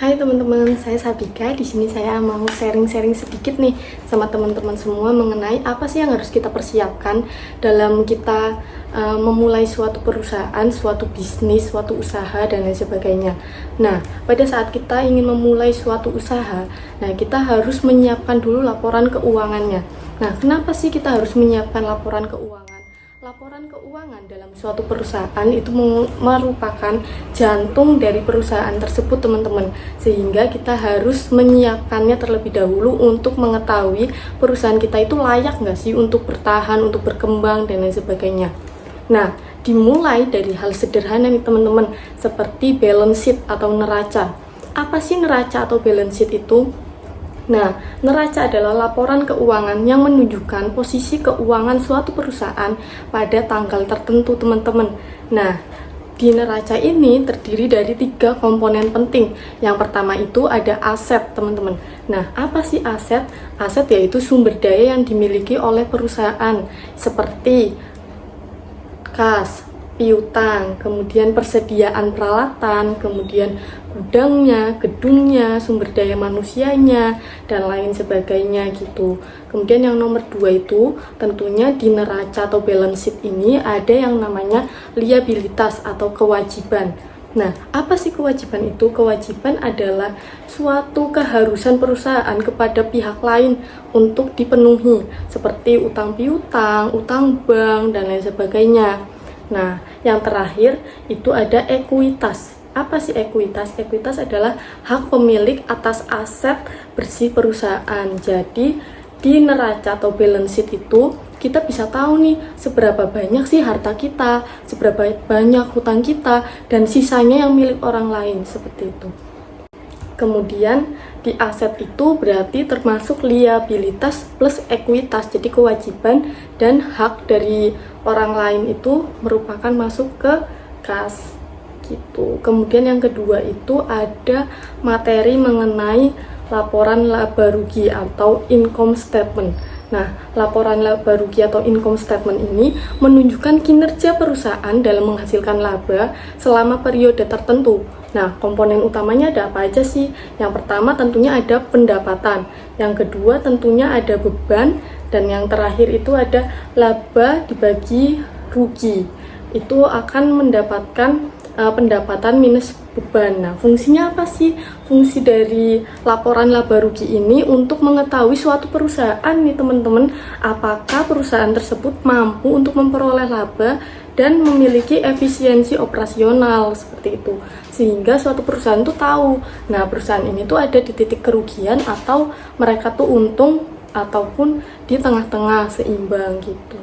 Hai teman-teman, saya Sabika. Di sini saya mau sharing-sharing sedikit nih sama teman-teman semua mengenai apa sih yang harus kita persiapkan dalam kita memulai suatu perusahaan, suatu bisnis, suatu usaha dan lain sebagainya. Nah, pada saat kita ingin memulai suatu usaha, kita harus menyiapkan dulu laporan keuangannya. Nah, kenapa sih kita harus menyiapkan laporan keuangan? Laporan keuangan dalam suatu perusahaan itu merupakan jantung dari perusahaan tersebut, teman-teman. Sehingga kita harus menyiapkannya terlebih dahulu untuk mengetahui perusahaan kita itu layak nggak sih untuk bertahan, untuk berkembang, dan lain sebagainya. Nah, dimulai dari hal sederhana nih teman-teman, seperti balance sheet atau neraca. Apa sih neraca atau balance sheet itu? Nah, neraca adalah laporan keuangan yang menunjukkan posisi keuangan suatu perusahaan pada tanggal tertentu, teman-teman. Nah, di neraca ini terdiri dari 3 komponen penting. Yang pertama itu ada aset, teman-teman. Nah, apa sih aset? Aset yaitu sumber daya yang dimiliki oleh perusahaan, seperti kas, piutang, kemudian persediaan peralatan, kemudian gudangnya, gedungnya, sumber daya manusianya, dan lain sebagainya gitu. Kemudian yang nomor 2 itu tentunya di neraca atau balance sheet ini ada yang namanya liabilitas atau kewajiban. Nah, apa sih kewajiban itu? Kewajiban adalah suatu keharusan perusahaan kepada pihak lain untuk dipenuhi, seperti utang piutang, utang bank, dan lain sebagainya. Nah, yang terakhir itu ada ekuitas. Apa sih ekuitas? Ekuitas adalah hak pemilik atas aset bersih perusahaan. Jadi, di neraca atau balance sheet itu kita bisa tahu nih seberapa banyak sih harta kita, seberapa banyak hutang kita, dan sisanya yang milik orang lain, seperti itu. Kemudian di aset itu berarti termasuk liabilitas plus ekuitas, jadi kewajiban dan hak dari orang lain itu merupakan masuk ke kas gitu. Kemudian yang kedua itu ada materi mengenai laporan laba rugi atau income statement. Nah, laporan laba rugi atau income statement ini menunjukkan kinerja perusahaan dalam menghasilkan laba selama periode tertentu. Nah, komponen utamanya ada apa aja sih? Yang pertama tentunya ada pendapatan, yang kedua tentunya ada beban, dan yang terakhir itu ada laba dibagi rugi. Itu akan mendapatkan pendapatan minus beban. Nah, fungsinya apa sih? Fungsi dari laporan laba rugi ini untuk mengetahui suatu perusahaan nih teman-teman, apakah perusahaan tersebut mampu untuk memperoleh laba dan memiliki efisiensi operasional, seperti itu. Sehingga suatu perusahaan tuh tahu, nah perusahaan ini tuh ada di titik kerugian atau mereka tuh untung ataupun di tengah-tengah seimbang gitu.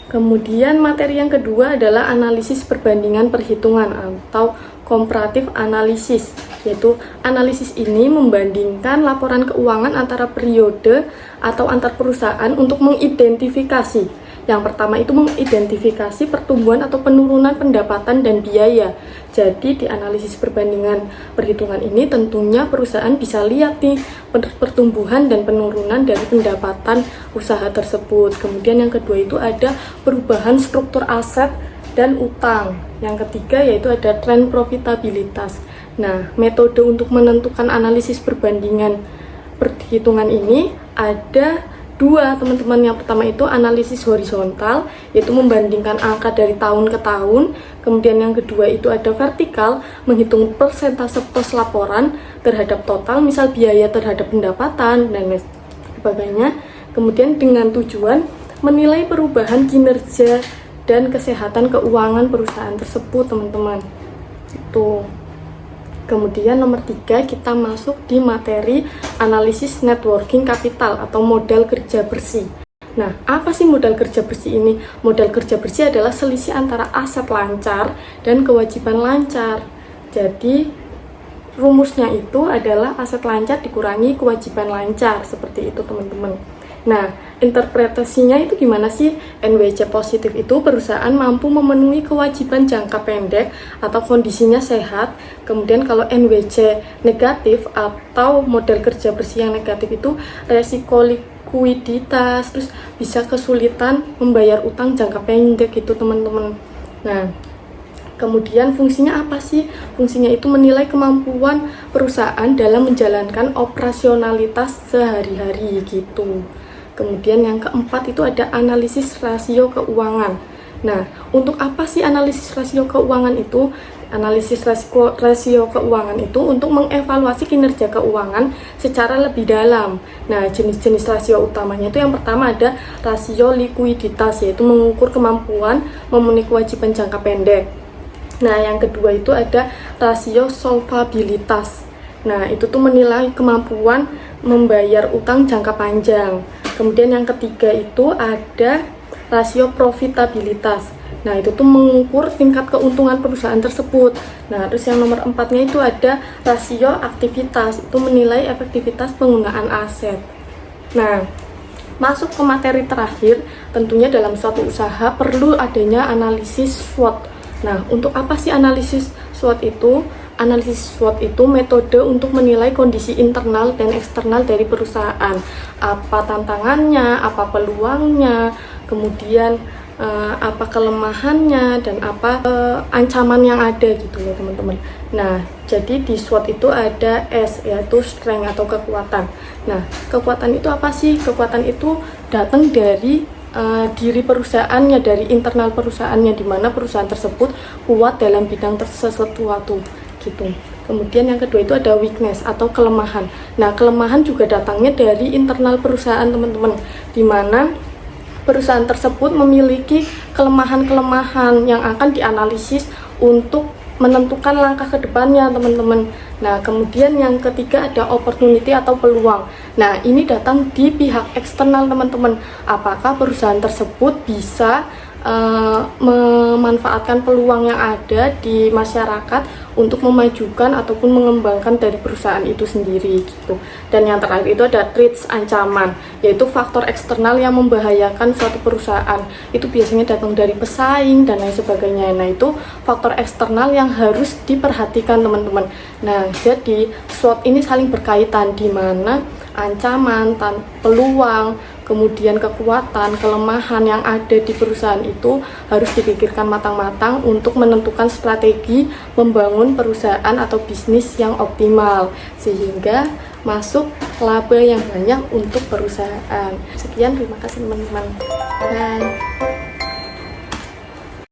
Kemudian materi yang kedua adalah analisis perbandingan perhitungan atau comparative analysis, yaitu analisis ini membandingkan laporan keuangan antara periode atau antar perusahaan untuk mengidentifikasi. Yang pertama itu mengidentifikasi pertumbuhan atau penurunan pendapatan dan biaya. Jadi di analisis perbandingan perhitungan ini tentunya perusahaan bisa lihat nih pertumbuhan dan penurunan dari pendapatan usaha tersebut. Kemudian yang kedua itu ada perubahan struktur aset dan utang. Yang ketiga yaitu ada tren profitabilitas. Nah, metode untuk menentukan analisis perbandingan perhitungan ini ada 2, teman-teman. Yang pertama itu analisis horizontal, yaitu membandingkan angka dari tahun ke tahun. Kemudian yang kedua itu ada vertikal, menghitung persentase pos laporan terhadap total, misal biaya terhadap pendapatan dan lain sebagainya. Kemudian dengan tujuan menilai perubahan kinerja dan kesehatan keuangan perusahaan tersebut, teman-teman. Itu. Kemudian nomor 3 kita masuk di materi analisis net working capital atau modal kerja bersih. Nah, apa sih modal kerja bersih ini? Modal kerja bersih adalah selisih antara aset lancar dan kewajiban lancar. Jadi, rumusnya itu adalah aset lancar dikurangi kewajiban lancar, seperti itu teman-teman. Nah, interpretasinya itu gimana sih? NWC positif itu perusahaan mampu memenuhi kewajiban jangka pendek atau kondisinya sehat. Kemudian kalau NWC negatif atau modal kerja bersih yang negatif itu resiko likuiditas, terus bisa kesulitan membayar utang jangka pendek gitu teman-teman. Nah, Kemudian fungsinya apa sih? Fungsinya itu menilai kemampuan perusahaan dalam menjalankan operasionalitas sehari-hari gitu. Kemudian yang keempat itu ada analisis rasio keuangan. Nah, untuk apa sih analisis rasio keuangan itu? Analisis rasio keuangan itu untuk mengevaluasi kinerja keuangan secara lebih dalam. Nah, jenis-jenis rasio utamanya itu yang pertama ada rasio likuiditas, yaitu mengukur kemampuan memenuhi kewajiban jangka pendek. Nah, yang kedua itu ada rasio solvabilitas. Nah, itu tuh menilai kemampuan membayar utang jangka panjang. Kemudian yang ketiga itu ada rasio profitabilitas. Nah, itu tuh mengukur tingkat keuntungan perusahaan tersebut. Nah, terus yang nomor 4-nya itu ada rasio aktivitas, itu menilai efektivitas penggunaan aset. Nah, masuk ke materi terakhir, tentunya dalam suatu usaha perlu adanya analisis SWOT. Nah, untuk apa sih analisis SWOT itu? Analisis SWOT itu metode untuk menilai kondisi internal dan eksternal dari perusahaan. Apa tantangannya, apa peluangnya, kemudian apa kelemahannya, dan apa ancaman yang ada gitu ya teman-teman. Nah, jadi di SWOT itu ada S, yaitu strength atau kekuatan. Nah, kekuatan itu apa sih? Kekuatan itu datang dari diri perusahaannya, dari internal perusahaannya, di mana perusahaan tersebut kuat dalam bidang sesuatu gitu. Kemudian yang kedua itu ada weakness atau kelemahan. Nah, kelemahan juga datangnya dari internal perusahaan teman-teman, di mana perusahaan tersebut memiliki kelemahan-kelemahan yang akan dianalisis untuk menentukan langkah ke depannya teman-teman. Nah, kemudian yang ketiga ada opportunity atau peluang. Nah, ini datang di pihak eksternal teman-teman. Apakah perusahaan tersebut bisa memanfaatkan peluang yang ada di masyarakat untuk memajukan ataupun mengembangkan dari perusahaan itu sendiri gitu. Dan yang terakhir itu ada threats, ancaman, yaitu faktor eksternal yang membahayakan suatu perusahaan. Itu biasanya datang dari pesaing dan lain sebagainya. Nah, itu faktor eksternal yang harus diperhatikan teman-teman. Nah, jadi SWOT ini saling berkaitan, di mana ancaman, peluang, kemudian kekuatan, kelemahan yang ada di perusahaan itu harus dipikirkan matang-matang untuk menentukan strategi membangun perusahaan atau bisnis yang optimal sehingga masuk laba yang banyak untuk perusahaan. Sekian, terima kasih teman-teman. Bye.